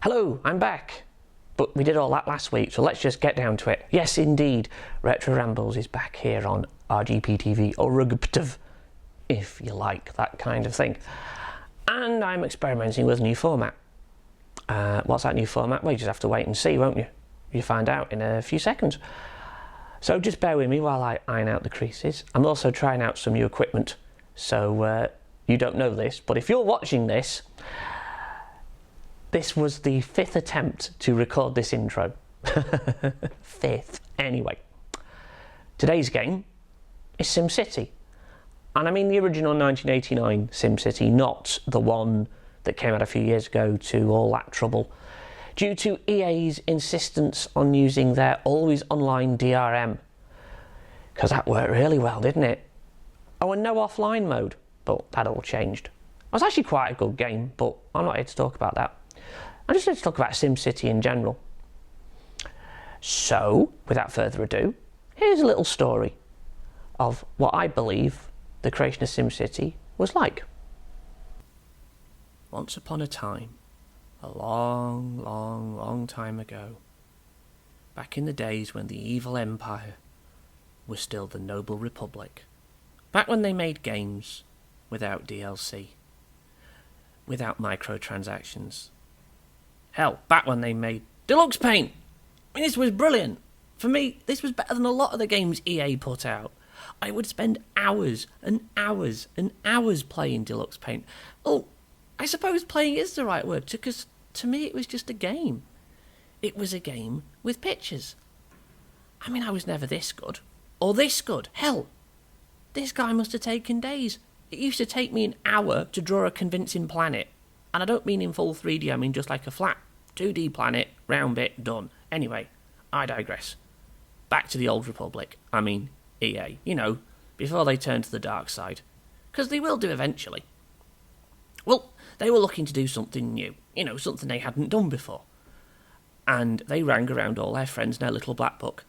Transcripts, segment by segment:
Hello, I'm back. But we did all that last week, so let's just get down to it. Yes, indeed, Retro Rambles is back here on RGPTV, or RugPTV, if you like that kind of thing. And I'm experimenting with a new format. What's that new format? Well, you just have to wait and see, won't you? You'll find out in a few seconds. So just bear with me while I iron out the creases. I'm also trying out some new equipment, so you don't know this, but if you're watching this, this was the 5th attempt to record this intro. 5th. Anyway, today's game is SimCity. And I mean the original 1989 SimCity, not the one that came out a few years ago to all that trouble, due to EA's insistence on using their always online DRM. Because that worked really well, didn't it? Oh, and no offline mode, but that all changed. It was actually quite a good game, but I'm not here to talk about that. I'm just here to talk about SimCity in general. So, without further ado, here's a little story of what I believe the creation of SimCity was like. Once upon a time, a long time ago, back in the days when the evil empire was still the noble republic, back when they made games without DLC, without microtransactions, hell, back when they made Deluxe Paint. I mean, this was brilliant. For me, this was better than a lot of the games EA put out. I would spend hours and hours and hours playing Deluxe Paint. Oh, I suppose playing is the right word, because to me it was just a game. It was a game with pictures. I mean, I was never this good, or this good. Hell, this guy must have taken days. It used to take me an hour to draw a convincing planet. And I don't mean in full 3D, I mean just like a flat 2D planet, round bit, done. Anyway, I digress. Back to the old republic, I mean EA, you know, before they turn to the dark side. Because they will do eventually. Well, they were looking to do something new, you know, something they hadn't done before. And they rang around all their friends in their little black book.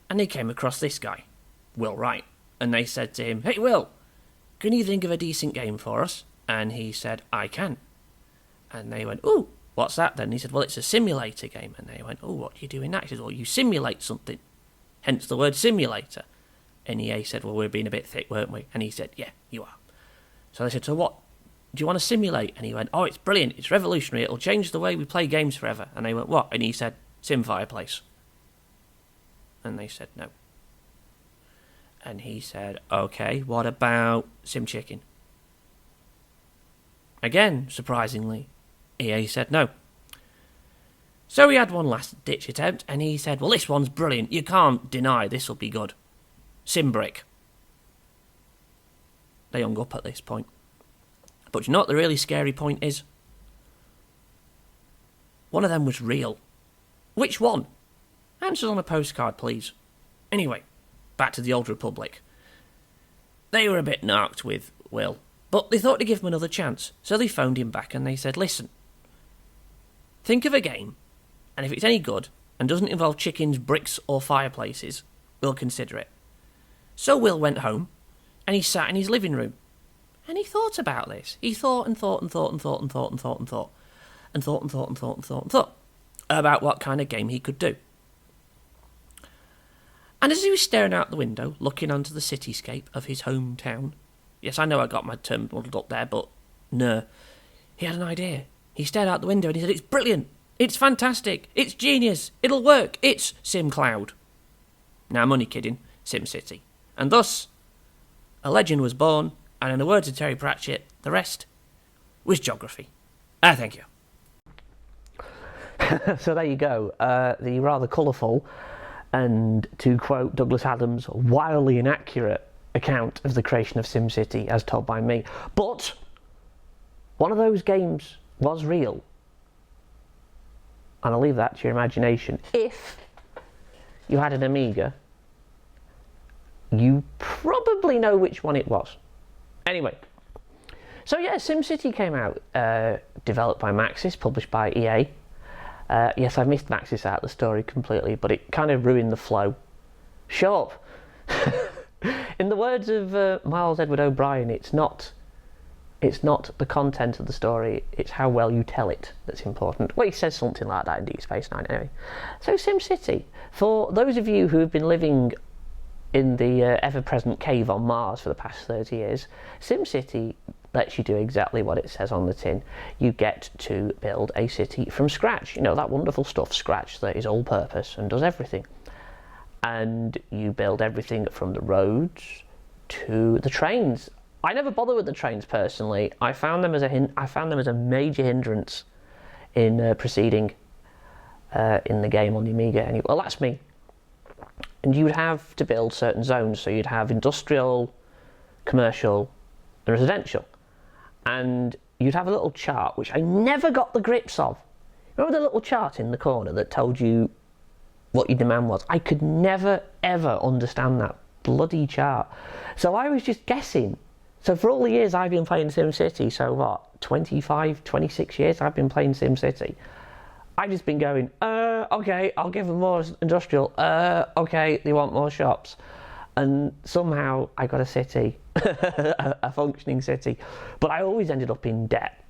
And they came across this guy, Will Wright. And they said to him, "Hey Will, can you think of a decent game for us?" And he said, "I can." And they went, "Ooh, what's that then?" He said, "Well, it's a simulator game." And they went, "Oh, what do you do in that?" He said, "Well, you simulate something. Hence the word simulator." And EA said, "Well, we're being a bit thick, weren't we?" And he said, "Yeah, you are." So they said, "So what do you want to simulate?" And he went, "Oh, it's brilliant. It's revolutionary. It'll change the way we play games forever." And they went, "What?" And he said, "Sim Fireplace." And they said, "No." And he said, "Okay, what about Sim Chicken?" Again, surprisingly, EA said no. So he had one last ditch attempt, and he said, "Well, this one's brilliant. You can't deny this will be good. Sim Brick." They hung up at this point. But you know what the really scary point is? One of them was real. Which one? Answers on a postcard, please. Anyway, back to the old republic. They were a bit narked with Will, but they thought to give him another chance, so they phoned him back and they said, "Listen, think of a game, and if it's any good and doesn't involve chickens, bricks or fireplaces, we'll consider it." So Will went home, and he sat in his living room, and he thought about this. He thought and thought and thought and thought and thought and thought and thought and thought and thought and thought and thought and thought about what kind of game he could do. And as he was staring out the window, looking onto the cityscape of his hometown, yes, I know I got my term muddled up there, but no, he had an idea. He stared out the window and he said, "It's brilliant, it's fantastic, it's genius, it'll work, it's SimCloud." Now, I'm only kidding, SimCity. And thus, a legend was born, and in the words of Terry Pratchett, the rest was geography. Thank you. So there you go, the rather colourful, and to quote Douglas Adams, wildly inaccurate account of the creation of SimCity as told by me. But one of those games was real. And I'll leave that to your imagination. If you had an Amiga, you probably know which one it was. Anyway, so yeah, SimCity came out, developed by Maxis, published by EA. Yes, I missed Maxis out of the story completely, but it kind of ruined the flow. Shut up. In the words of Miles Edward O'Brien, it's not It's not the content of the story, it's how well you tell it that's important. Well, he says something like that in Deep Space Nine anyway. So SimCity, for those of you who have been living in the ever-present cave on Mars for the past 30 years, SimCity lets you do exactly what it says on the tin. You get to build a city from scratch. You know, that wonderful stuff, Scratch, that is all-purpose and does everything. And you build everything from the roads to the trains. I never bother with the trains personally. I found them as a major hindrance in proceeding in the game on the Amiga. Anyway, well, that's me. And you'd have to build certain zones. So you'd have industrial, commercial, and residential. And you'd have a little chart, which I never got the grips of. Remember the little chart in the corner that told you what your demand was? I could never, ever understand that bloody chart. So I was just guessing. So for all the years I've been playing SimCity, so what, 25, 26 years I've been playing SimCity, I've just been going, okay, I'll give them more industrial, okay, they want more shops. And somehow I got a city, a functioning city, but I always ended up in debt.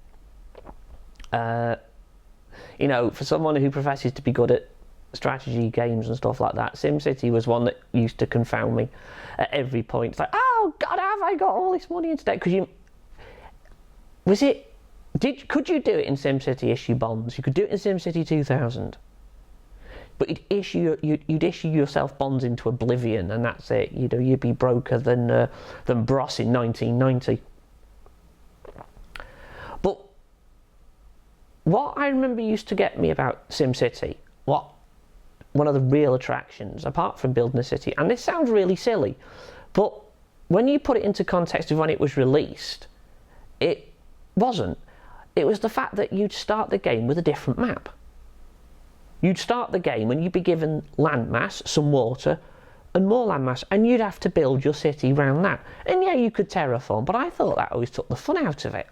You know, for someone who professes to be good at strategy games and stuff like that, SimCity was one that used to confound me at every point. It's like, oh God, have I got all this money instead? Because could you do it in SimCity issue bonds? You could do it in SimCity 2000, but you'd issue yourself bonds into oblivion, and that's it. You know, you'd be broker than Bros in 1990. But what I remember used to get me about SimCity, one of the real attractions, apart from building a city, and this sounds really silly, but when you put it into context of when it was released, it wasn't. It was the fact that you'd start the game with a different map. You'd start the game and you'd be given landmass, some water, and more landmass, and you'd have to build your city around that. And yeah, you could terraform, but I thought that always took the fun out of it.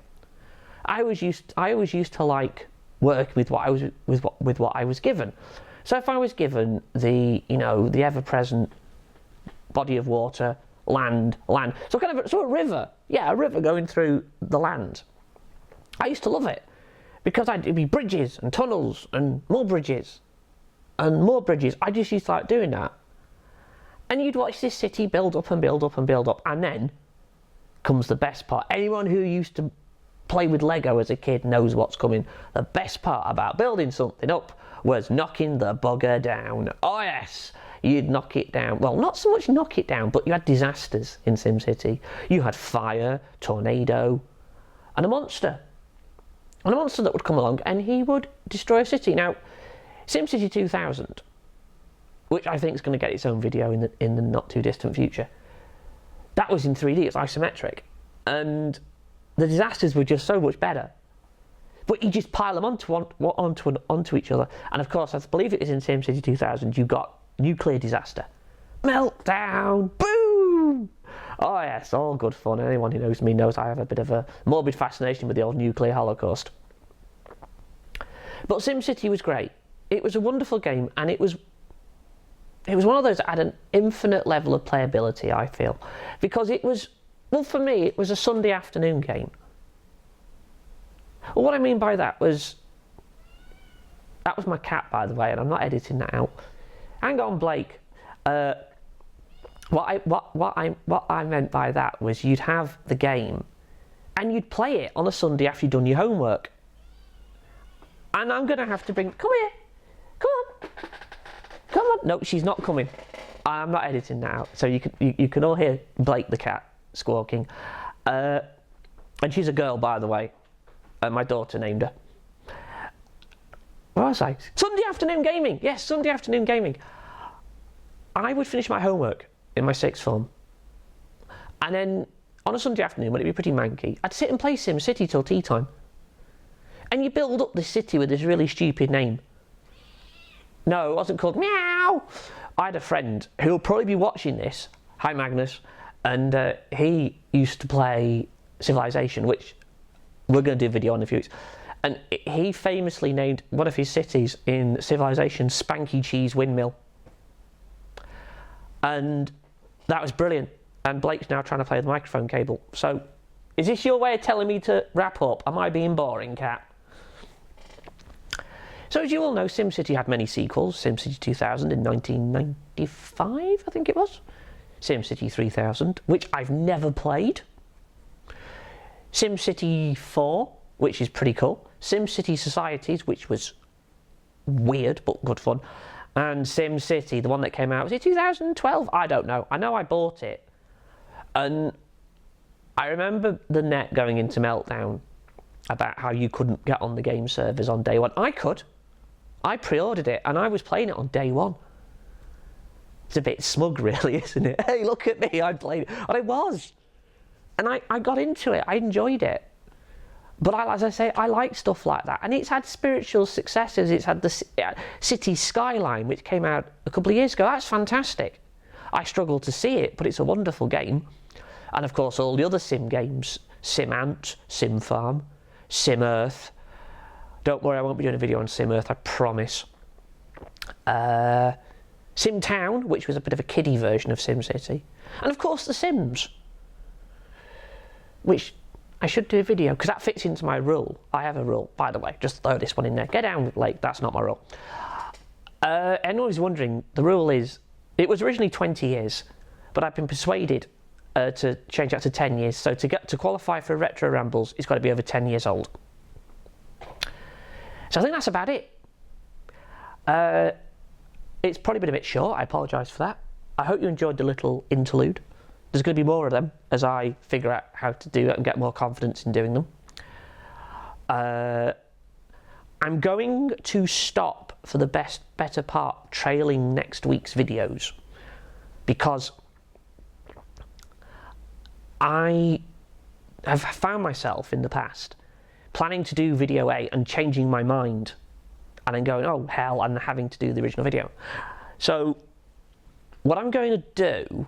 I always used to like work with what I was given. So if I was given the ever-present body of water, land, so a river, a river going through the land, I used to love it because it'd be bridges and tunnels and more bridges and more bridges. I just used to like doing that. And you'd watch this city build up and build up and build up, and then comes the best part. Anyone who used to play with Lego as a kid knows what's coming. The best part about building something up was knocking the bugger down. Oh yes, you'd knock it down. Well, not so much knock it down, but you had disasters in SimCity. You had fire, tornado, and a monster. And a monster that would come along and he would destroy a city. Now, SimCity 2000, which I think is going to get its own video in the not too distant future, that was in 3D, it's isometric. And the disasters were just so much better. But you just pile them onto each other. And of course, I believe it is in SimCity 2000, you got nuclear disaster. Meltdown! Boom! Oh yes, all good fun. Anyone who knows me knows I have a bit of a morbid fascination with the old nuclear holocaust. But SimCity was great. It was a wonderful game, and it was one of those that had an infinite level of playability, I feel. Because it was, well, for me, it was a Sunday afternoon game. Well, what I mean by that was my cat, by the way, and I'm not editing that out. Hang on, Blake. What I meant by that was you'd have the game and you'd play it on a Sunday after you'd done your homework. And I'm going to have to bring... Come here. Come on. No, she's not coming. I'm not editing that out. So you can all hear Blake the cat squawking. And she's a girl, by the way. My daughter named her. What was I? Sunday afternoon gaming. Yes, Sunday afternoon gaming. I would finish my homework in my sixth form, and then on a Sunday afternoon, when it'd be pretty manky, I'd sit and play SimCity till tea time. And you build up this city with this really stupid name. No, it wasn't called Meow. I had a friend who'll probably be watching this. Hi, Magnus. And he used to play Civilization, which we're going to do a video on in a few weeks. And he famously named one of his cities in Civilization Spanky Cheese Windmill. And that was brilliant. And Blake's now trying to play the microphone cable. So Is this your way of telling me to wrap up? Am I being boring, Cat? So as you all know, SimCity had many sequels. SimCity 2000 in 1995, I think it was. SimCity 3000, which I've never played. SimCity 4, which is pretty cool. SimCity Societies, which was weird but good fun. And SimCity, the one that came out, was it 2012? I don't know. I know I bought it. And I remember the net going into meltdown about how you couldn't get on the game servers on day one. I could. I pre-ordered it and I was playing it on day one. It's a bit smug really, isn't it? Hey, look at me, I played it. And I was. And I got into it, I enjoyed it. But as I say, I like stuff like that. And it's had spiritual successes. It's had the City Skyline, which came out a couple of years ago. That's fantastic. I struggle to see it, but it's a wonderful game. And of course, all the other Sim games, Sim Ant, Sim Farm, Sim Earth. Don't worry, I won't be doing a video on Sim Earth, I promise. Sim Town, which was a bit of a kiddie version of SimCity. And of course, The Sims, which I should do a video, because that fits into my rule. I have a rule, by the way, just throw this one in there. Get down late, that's not my rule. Anyone who's wondering, the rule is, it was originally 20 years, but I've been persuaded to change that to 10 years. So to qualify for Retro Rambles, it's got to be over 10 years old. So I think that's about it. It's probably been a bit short, I apologise for that. I hope you enjoyed the little interlude. There's going to be more of them as I figure out how to do it and get more confidence in doing them. I'm going to stop for the better part trailing next week's videos, because I have found myself in the past planning to do video A and changing my mind and then going, oh hell, and having to do the original video. So what I'm going to do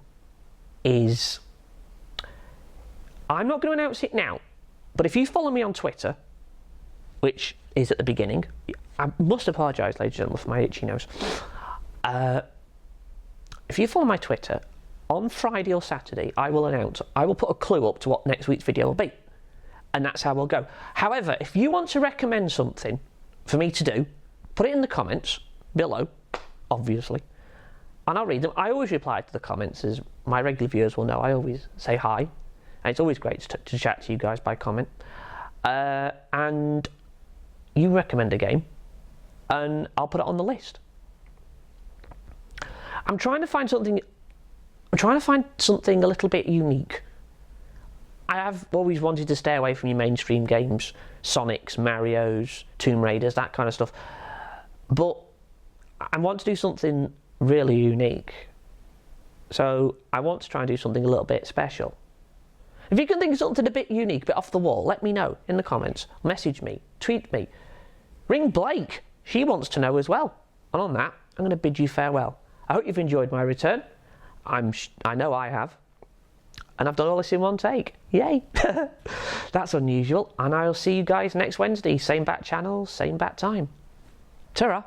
is, I'm not going to announce it now, but if you follow me on Twitter, which is at the beginning, I must apologise, ladies and gentlemen, for my itchy nose. If you follow my Twitter, on Friday or Saturday, I will put a clue up to what next week's video will be. And that's how we'll go. However, if you want to recommend something for me to do, put it in the comments below, obviously. And I'll read them. I always reply to the comments, as my regular viewers will know. I always say hi. And it's always great to chat to you guys by comment. And you recommend a game, and I'll put it on the list. I'm trying to find something a little bit unique. I have always wanted to stay away from your mainstream games, Sonics, Marios, Tomb Raiders, that kind of stuff. But I want to do something really unique. So I want to try and do something a little bit special. If you can think of something a bit unique, a bit off the wall, let me know in the comments. Message me, tweet me. Ring Blake, she wants to know as well. And on that, I'm going to bid you farewell. I hope you've enjoyed my return. I know I have. And I've done all this in one take. Yay! That's unusual. And I'll see you guys next Wednesday. Same bat channel, same bat time. Ta-ra!